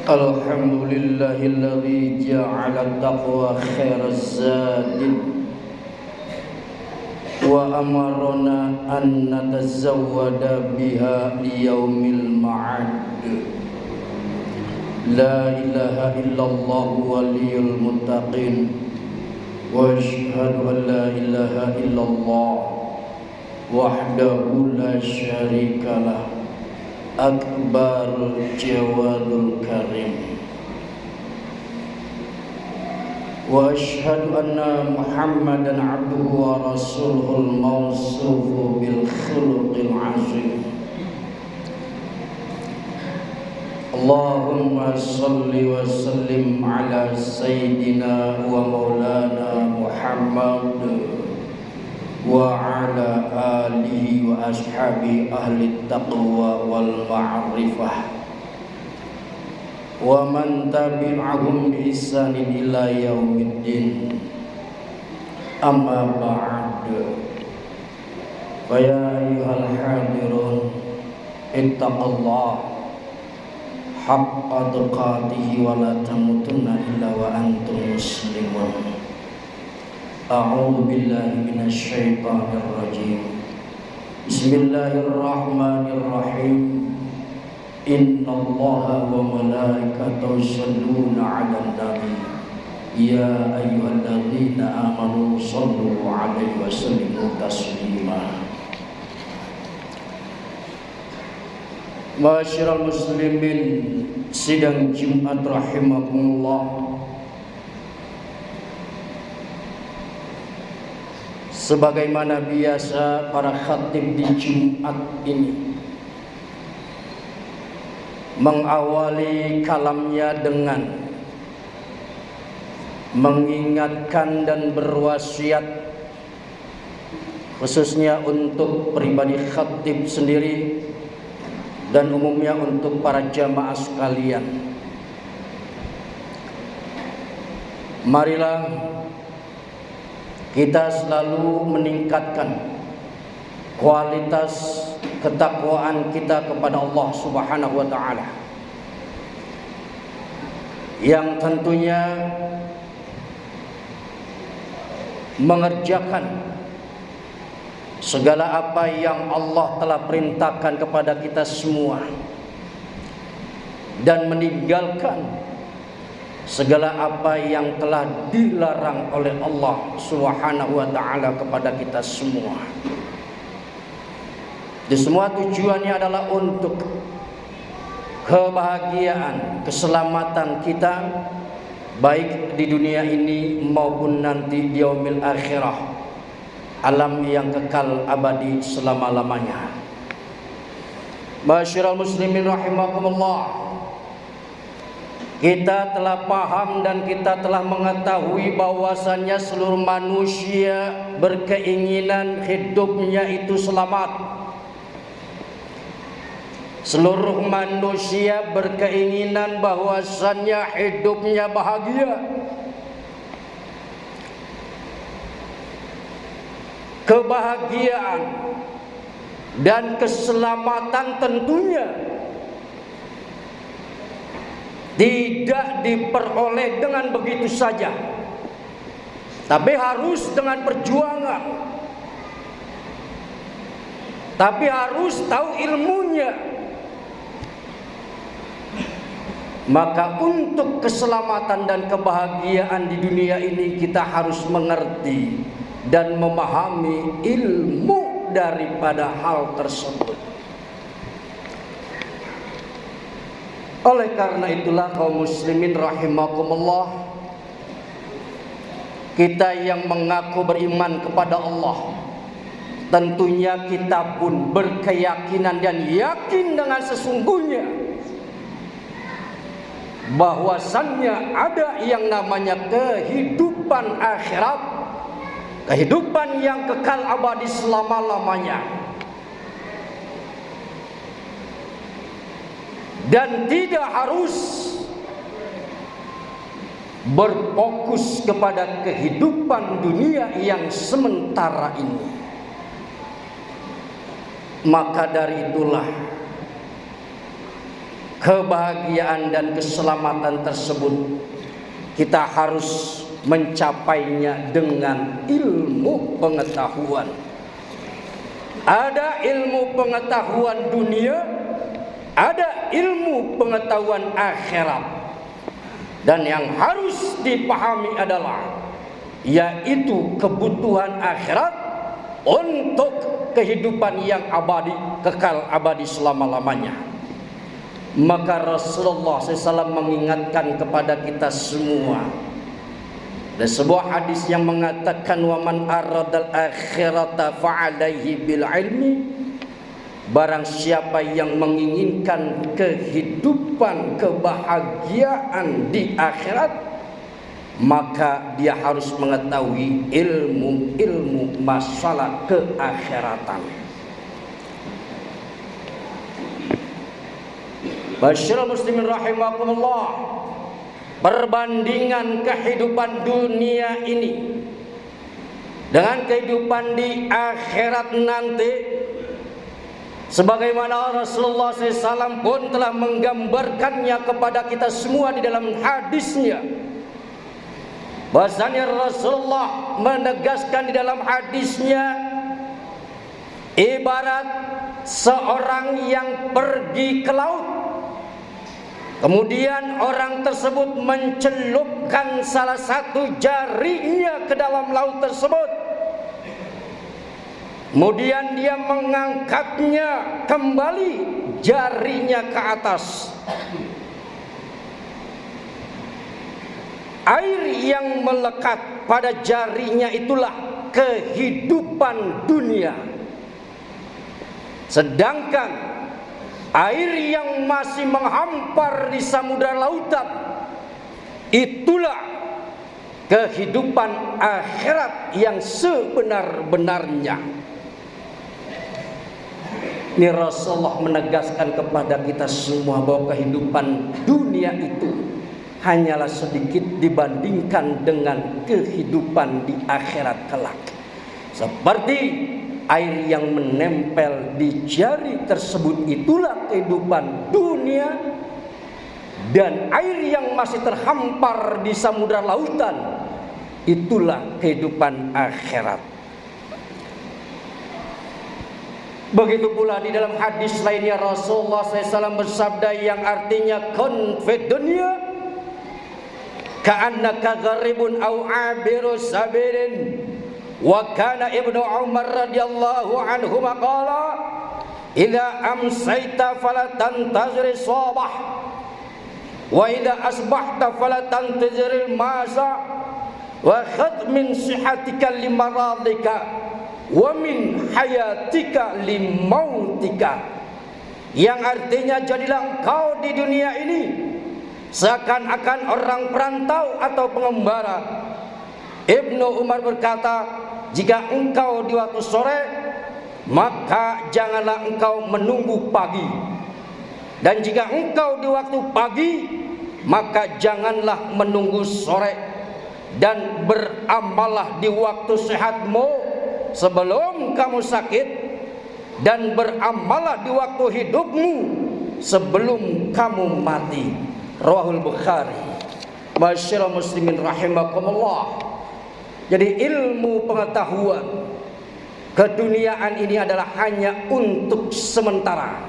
Alhamdulillahilladzi ja'ala taqwa khairaz zadi wa amarna an natazawwada biha liyaumil ma'ad. La ilaha illallah waliyul muttaqin wa asyhadu an la ilaha illallah wahdahu la syarikalah akbarul jawadul karim. Wa asyhadu anna Muhammadan abduhu wa rasuluhul mawsufu bil khuluqil azim. Allahumma salli wa sallim ala sayyidina wa maulana Muhammad wa ala alihi wa ashabi ahli taqwa wal ma'rifah wa man tabi'ahum bi ihsanin ila yaumiddin. Amma ba'd. Fa ya ayyuhal hadirun ittaqullah haqqa tuqatih wa la tamutunna illa wa antum muslimun. A'udzu billahi minasy syaithanir rajim. Bismillahirrahmanirrahim. Innallaha wa malaikatahu yusholluna 'alan nabi. Ya ayyuhalladzina amanu shallu 'alaihi wa sallimu taslima. Ma'asyiral muslimin sidang Jumat rahimakumullah. Sebagaimana biasa para khatib di Jumat ini mengawali kalamnya dengan mengingatkan dan berwasiat khususnya untuk pribadi khatib sendiri dan umumnya untuk para jamaah sekalian. Marilah kita selalu meningkatkan kualitas ketakwaan kita kepada Allah Subhanahu wa taala, yang tentunya mengerjakan segala apa yang Allah telah perintahkan kepada kita semua dan meninggalkan segala apa yang telah dilarang oleh Allah Subhanahu wa taala kepada kita semua. Di semua tujuannya adalah untuk kebahagiaan, keselamatan kita baik di dunia ini maupun nanti di yaumil akhirah, alam yang kekal abadi selama-lamanya. Ma'asyiral muslimin rahimakumullah. Kita telah paham dan kita telah mengetahui bahwasannya seluruh manusia berkeinginan hidupnya itu selamat. Seluruh manusia berkeinginan bahwasannya hidupnya bahagia. Kebahagiaan dan keselamatan tentunya tidak diperoleh dengan begitu saja, tapi harus dengan perjuangan, tapi harus tahu ilmunya. Maka untuk keselamatan dan kebahagiaan di dunia ini kita harus mengerti dan memahami ilmu daripada hal tersebut. Oleh karena itulah kaum muslimin rahimakumullah, kita yang mengaku beriman kepada Allah, tentunya kita pun berkeyakinan dan yakin dengan sesungguhnya bahwasannya ada yang namanya kehidupan akhirat, kehidupan yang kekal abadi selama-lamanya. Dan tidak harus berfokus kepada kehidupan dunia yang sementara ini. Maka dari itulah kebahagiaan dan keselamatan tersebut kita harus mencapainya dengan ilmu pengetahuan. Ada ilmu pengetahuan dunia, ada ilmu pengetahuan akhirat. Dan yang harus dipahami adalah yaitu kebutuhan akhirat untuk kehidupan yang abadi, kekal abadi selama-lamanya. Maka Rasulullah SAW mengingatkan kepada kita semua. Ada sebuah hadis yang mengatakan wa man aradal akhirata fa'alaihi bil ilmi. Barang siapa yang menginginkan kehidupan kebahagiaan di akhirat, maka dia harus mengetahui ilmu-ilmu masalah keakhiratan. Masyaallah muslimin rahimakumullah, perbandingan kehidupan dunia ini dengan kehidupan di akhirat nanti, sebagaimana Rasulullah SAW pun telah menggambarkannya kepada kita semua di dalam hadisnya. Bahasanya Rasulullah menegaskan di dalam hadisnya, ibarat seorang yang pergi ke laut, kemudian orang tersebut mencelupkan salah satu jarinya ke dalam laut tersebut, kemudian dia mengangkatnya kembali jarinya ke atas. Air yang melekat pada jarinya itulah kehidupan dunia. Sedangkan air yang masih menghampar di samudra lautan, itulah kehidupan akhirat yang sebenar-benarnya. Ini Rasulullah menegaskan kepada kita semua bahwa kehidupan dunia itu hanyalah sedikit dibandingkan dengan kehidupan di akhirat kelak. Seperti air yang menempel di jari tersebut, itulah kehidupan dunia. Dan air yang masih terhampar di samudra lautan, itulah kehidupan akhirat. Begitu pula di dalam hadis lainnya Rasulullah SAW bersabda yang artinya kun fid dunya ka'annaka gharibun aw abiru sabirin. Wa kana Ibnu Umar radhiyallahu anhu maqala idza amsayta fala tantazir sabah wa idza asbahta fala tantazir masa wa khadh min sihatika limaradika wa min hayatika limautika. Yang artinya, jadilah engkau di dunia ini seakan-akan orang perantau atau pengembara. Ibnu Umar berkata, jika engkau di waktu sore, maka janganlah engkau menunggu pagi. Dan jika engkau di waktu pagi, maka janganlah menunggu sore. Dan beramallah di waktu sehatmu sebelum kamu sakit, dan beramallah di waktu hidupmu sebelum kamu mati. Rawahul Bukhari. Masyaallah muslimin rahimakumullah. Jadi ilmu pengetahuan keduniaan ini adalah hanya untuk sementara.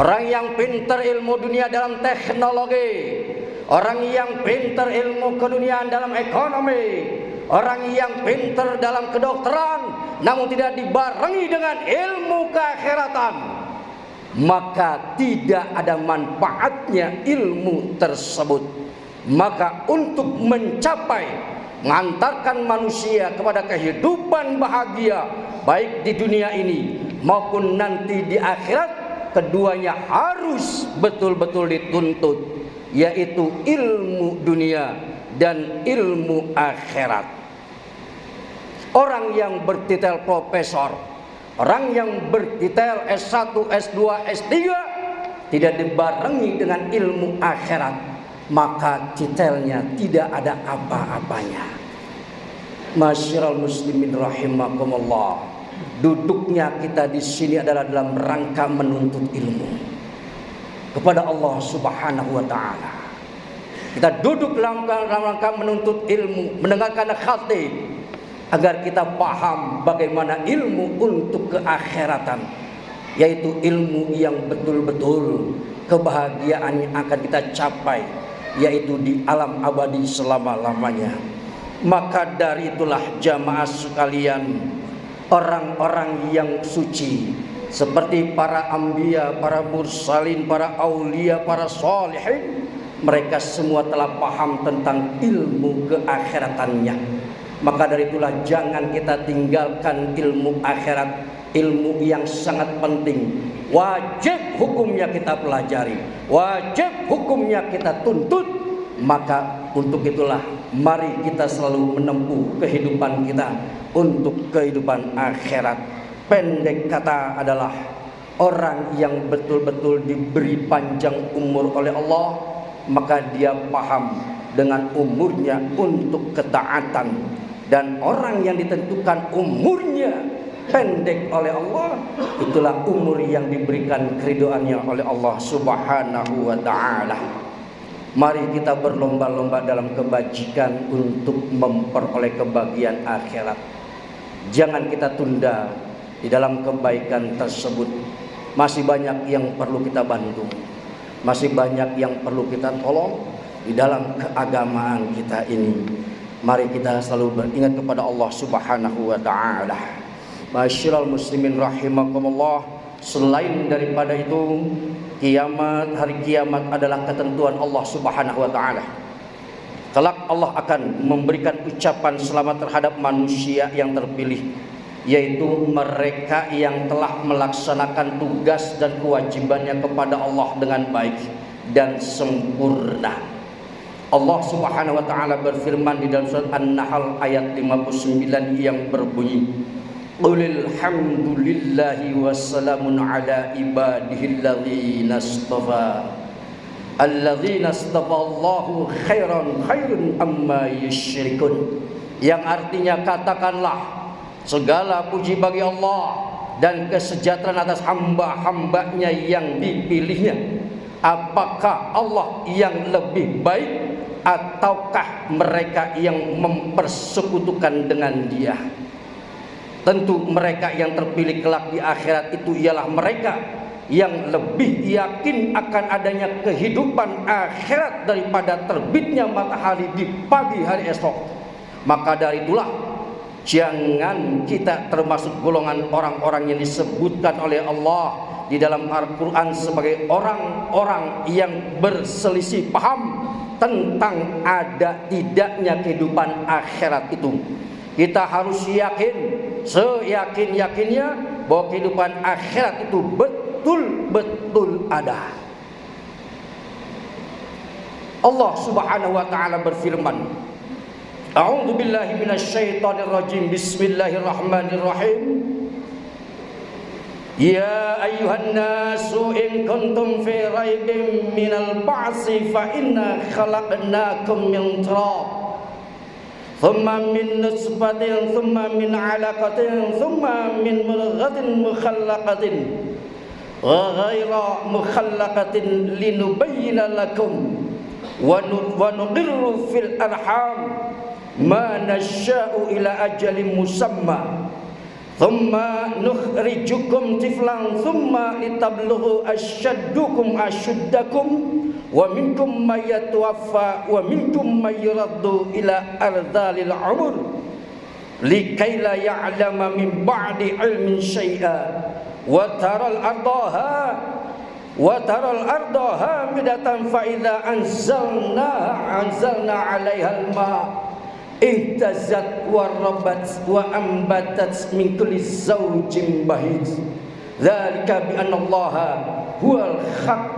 Orang yang pintar ilmu dunia dalam teknologi, orang yang pintar ilmu keduniaan dalam ekonomi, orang yang pintar dalam kedokteran, namun tidak dibarengi dengan ilmu keakhiratan, maka tidak ada manfaatnya ilmu tersebut. Maka untuk mencapai, mengantarkan manusia kepada kehidupan bahagia baik di dunia ini maupun nanti di akhirat, keduanya harus betul-betul dituntut, yaitu ilmu dunia dan ilmu akhirat. Orang yang bertitel profesor, orang yang bertitel S1, S2, S3 tidak dibarengi dengan ilmu akhirat, maka titelnya tidak ada apa-apanya. Masyaallah muslimin rahimakumullah. Duduknya kita di sini adalah dalam rangka menuntut ilmu. kepada Allah Subhanahu wa taala. Kita duduk dalam rangka menuntut ilmu, mendengarkan khatib agar kita paham bagaimana ilmu untuk keakhiratan, yaitu ilmu yang betul-betul kebahagiaan yang akan kita capai, yaitu di alam abadi selama-lamanya. Maka dari itulah jamaah sekalian, orang-orang yang suci seperti para anbiya, para mursalin, para aulia, para sholihin, mereka semua telah paham tentang ilmu keakhiratannya. Maka dari itulah jangan kita tinggalkan ilmu akhirat, ilmu yang sangat penting. Wajib hukumnya kita pelajari, wajib hukumnya kita tuntut. Maka untuk itulah mari kita selalu menempuh kehidupan kita untuk kehidupan akhirat. Pendek kata adalah orang yang betul-betul diberi panjang umur oleh Allah, maka dia paham dengan umurnya untuk ketaatan. Dan orang yang ditentukan umurnya pendek oleh Allah, itulah umur yang diberikan keridhaannya oleh Allah Subhanahu wa taala. Mari kita berlomba-lomba dalam kebajikan untuk memperoleh kebahagiaan akhirat. Jangan kita tunda di dalam kebaikan tersebut. Masih banyak yang perlu kita bantu, masih banyak yang perlu kita tolong di dalam keagamaan kita ini. Mari kita selalu beringat kepada Allah Subhanahu wa taala. Masyiral muslimin rahimakumullah, selain daripada itu, kiamat, hari kiamat adalah ketentuan Allah Subhanahu wa taala. Kelak Allah akan memberikan ucapan selamat terhadap manusia yang terpilih, yaitu mereka yang telah melaksanakan tugas dan kewajibannya kepada Allah dengan baik dan sempurna. Allah Subhanahu wa taala berfirman di dalam surat An-Nahl ayat 59 yang berbunyi, Qulil hamdulillahi wassalamun ala ibadihi alladzina istafa. Alladzina istafa Allahu khairan amma yusyrikun. Yang artinya katakanlah, segala puji bagi Allah dan kesejahteraan atas hamba-hambanya yang dipilihnya. Apakah Allah yang lebih baik ataukah mereka yang mempersekutukan dengan Dia? Tentu mereka yang terpilih kelak di akhirat itu ialah mereka yang lebih yakin akan adanya kehidupan akhirat daripada terbitnya matahari di pagi hari esok. Maka dari itulah jangan kita termasuk golongan orang-orang yang disebutkan oleh Allah di dalam Al-Quran sebagai orang-orang yang berselisih paham tentang ada tidaknya kehidupan akhirat itu. Kita harus yakin, seyakin-yakinnya bahwa kehidupan akhirat itu betul-betul ada. Allah Subhanahu wa taala berfirman, A'udzu billahi minasyaitonir rajim. Bismillahirrahmanirrahim. Ya ayyuhan nasu in kuntum fi raibin minal ba'si fa inna khalaqnakum min turab thumma min nutfatin thumma min 'alaqatin thumma min mudghatin mukhallaqatin wa ghayra mukhallaqatin linubayyana lakum wa nuqirru fil arham ma nasha'u ila ajalin musamma thumma nukhrijukum tiflan thumma litablughu ashaddukum ashuddakum wa minkum may yatawaffa wa minkum may yuraddu ila ardhalil umur likay la ya'lama min ba'di ilmin syai'a wa taral arda hamidatan fa idza anzalna 'alaiha al-ma' ihtazat wa rabat wa ambatat min kulli zawjin bahij. Dzalika bi anna Allah huwal haqq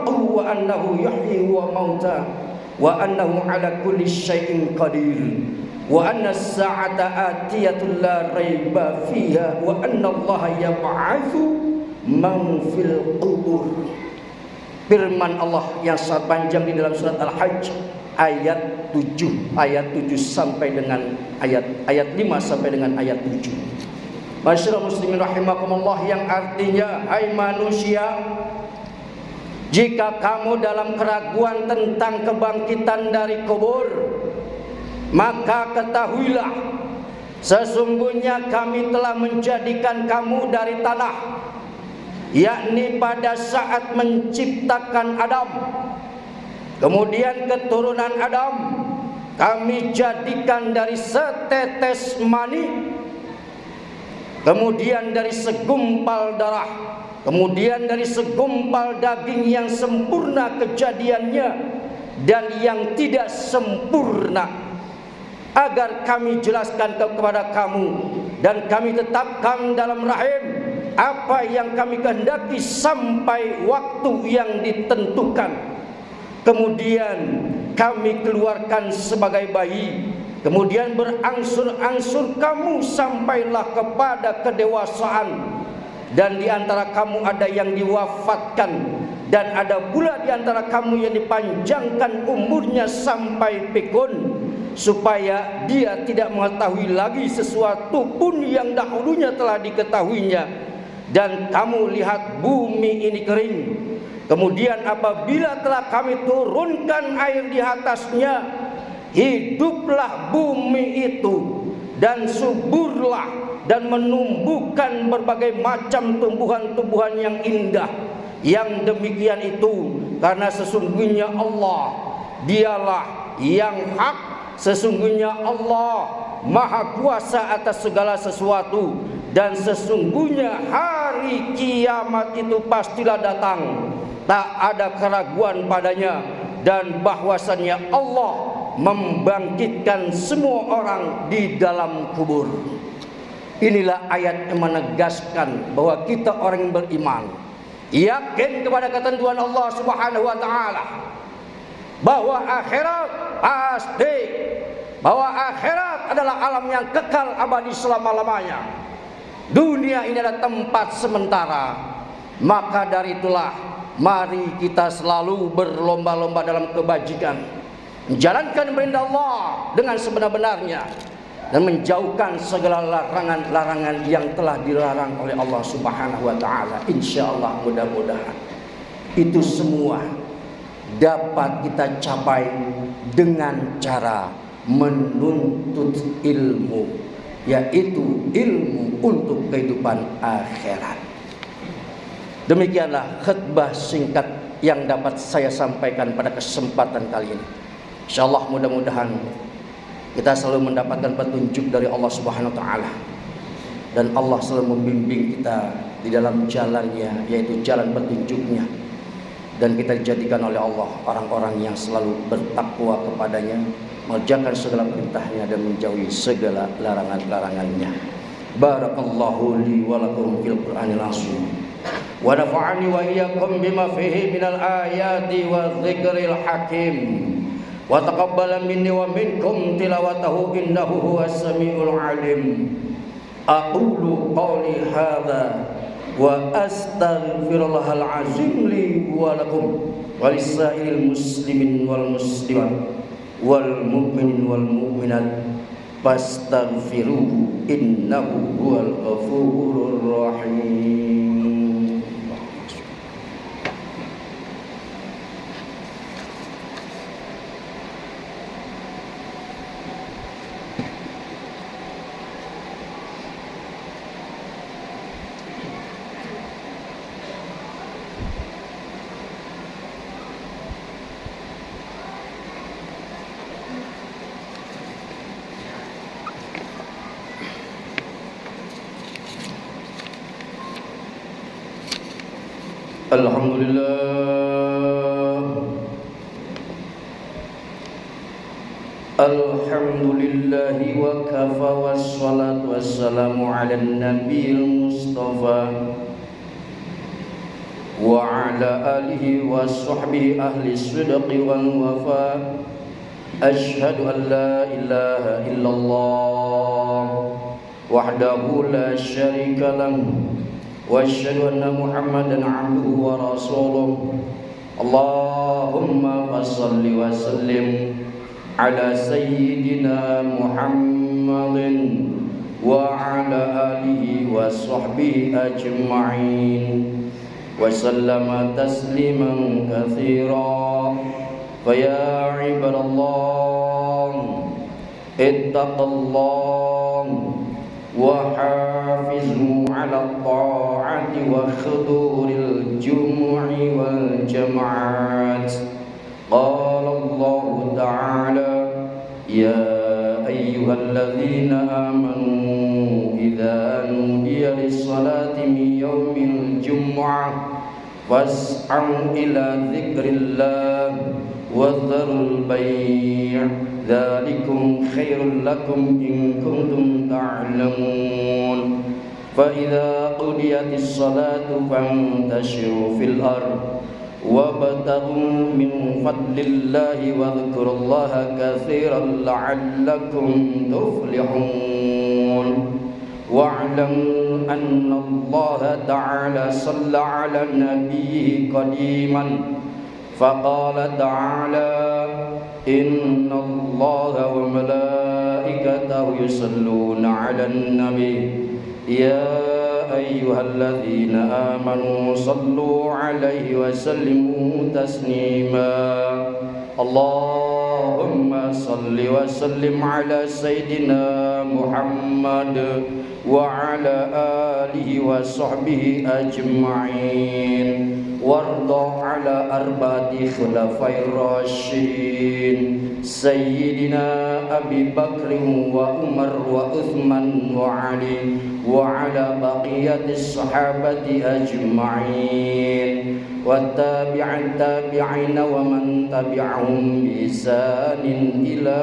wa annahu yuhyi wa mauta wa annahu ala kulli syai'in qadir wa anna as-sa'ata atiyatun la raiba fiha wa anna Allah yab'atsu man fil qubur. Firman Allah yang sangat panjang di dalam surat Al-Hajj ayat 7 sampai dengan ayat 5 sampai dengan ayat 7. Masyaallah muslimin rahimakumullah, yang artinya hai manusia, Jika kamu dalam keraguan tentang kebangkitan dari kubur, maka ketahuilah, sesungguhnya kami telah menjadikan kamu dari tanah, yakni pada saat menciptakan Adam. Kemudian keturunan Adam kami jadikan dari setetes mani, kemudian dari segumpal darah, kemudian dari segumpal daging yang sempurna kejadiannya dan yang tidak sempurna, agar kami jelaskan kepada kamu dan kami tetapkan dalam rahim apa yang kami kehendaki sampai waktu yang ditentukan. Kemudian kami keluarkan sebagai bayi, kemudian berangsur-angsur kamu sampailah kepada kedewasaan, dan di antara kamu ada yang diwafatkan, dan ada pula di antara kamu yang dipanjangkan umurnya sampai pikun, supaya dia tidak mengetahui lagi sesuatu pun yang dahulunya telah diketahuinya. Dan kamu lihat bumi ini kering, kemudian apabila telah kami turunkan air di atasnya, hiduplah bumi itu dan suburlah dan menumbuhkan berbagai macam tumbuhan-tumbuhan yang indah. Yang demikian itu karena sesungguhnya Allah, dialah yang hak. Sesungguhnya Allah Maha Kuasa atas segala sesuatu, dan sesungguhnya hari kiamat itu pastilah datang, tak ada keraguan padanya, dan bahwasannya Allah membangkitkan semua orang di dalam kubur. Inilah ayat yang menegaskan bahwa kita orang yang beriman yakin kepada ketentuan Allah Subhanahu wa taala, bahwa akhirat pasti, bahwa akhirat adalah alam yang kekal abadi selama-lamanya. Dunia ini adalah tempat sementara. Maka dari itulah mari kita selalu berlomba-lomba dalam kebajikan, menjalankan perintah Allah dengan sebenar-benarnya, dan menjauhkan segala larangan-larangan yang telah dilarang oleh Allah Subhanahu wa taala. Insyaallah, mudah-mudahan itu semua dapat kita capai dengan cara menuntut ilmu, yaitu ilmu untuk kehidupan akhirat. Demikianlah khutbah singkat yang dapat saya sampaikan pada kesempatan kali ini. Insyaallah mudah-mudahan kita selalu mendapatkan petunjuk dari Allah Subhanahu wa taala, dan Allah selalu membimbing kita di dalam jalannya, yaitu jalan petunjuknya, dan kita dijadikan oleh Allah orang-orang yang selalu bertakwa kepadanya, mengerjakan segala perintahnya dan menjauhi segala larangan-larangannya. Barakallahu li wa lakum fil Qur'anil azim, wa nafa'ani wa iyyakum bima fihi minal ayati wa dzikril hakim, wa taqabbala minni wa minkum tilawatahu innahu huwas samiul alim. Aqulu qawli hadza wa astaghfirullahal azim li wa lakum wa lisa'il muslimin wal muslimat wal mu'minin wal mu'minat fastaghfiruhu innahu huwal ghafurur rahim. Alhamdulillahi wa kafa wassalatu wassalamu ala nabiyil mustafa wa ala alihi wa sahbihi ahli sidqi wal wafa. Ashhadu an la ilaha illallah wahdahu la syarika lahu wa asyhadu anna Muhammadan abduhu wa rasuluh. Allahumma fassalli wa sallim ala sayyidina Muhammadin wa ala alihi wa sahbihi ajma'in. وسلم تسليما كثيرا فيا عباد الله اتقوا الله وحافظوا على الطاعة وحضور الجمع والجماعات. قال الله تعالى يا أيها الذين آمنوا إذا نودي للصلاة من يوم الجمعة فاسعوا إلى ذكر الله وذروا البيع ذلكم خير لكم إن كنتم تعلمون. فإذا قضيت الصلاة فانتشروا في الأرض وابتغوا من فضل الله واذكروا الله كثيرا لعلكم تفلحون. واعلموا أن الله تعالى صلى على نبيه قديما فقال تعالى إن الله وملائكته يصلون على النبي يا أيها الذين آمنوا صلوا عليه وسلموا تسليما. اللهم صل وسلم على سيدنا محمد وعلى آله وصحبه أجمعين وارض على أربعة خلفاء الراشدين سيدنا أبي بكر وعمر وعثمان وعلي وعلى بقية الصحابة أجمعين والتابعين ومن تبعهم بإحسان إلى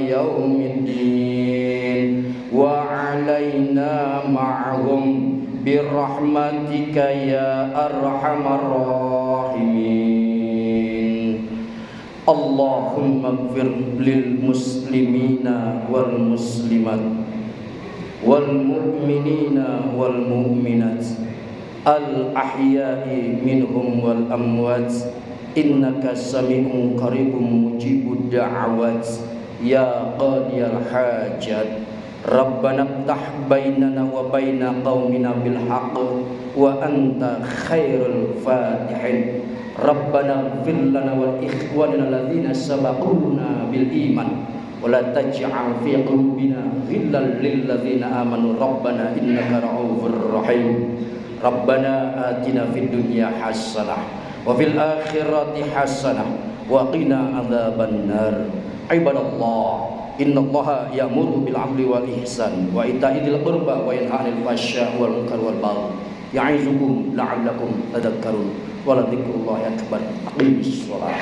يوم الدين وعلينا معهم برحمتك يا أرحم الراحمين. اللهم اغفر للمسلمين والمسلمات والمؤمنين والمؤمنات الأحياء منهم والأموات إنك سميع قريب مجيب الدعوات يا قاضي الحاجات. ربنا افتح بيننا وبين قومنا بالحق وأنت خير الفاتحين. ربنا اغفر لنا ولإخواننا الذين سبقونا بالإيمان ولا تجعل في قلوبنا غلا للذين آمنوا ربنا إنك رؤوف رحيم. ربنا آتنا في الدنيا حسنة وفي الآخرة حسنة وقنا عذاب النار. عباد الله إن الله يأمر بالعدل والإحسان وإيتاء ذي القربى وينهى عن الفحشاء والمنكر والبغي يعظكم لعلكم تذكرون ولذكر الله أكبر. أقيموا الصلاة.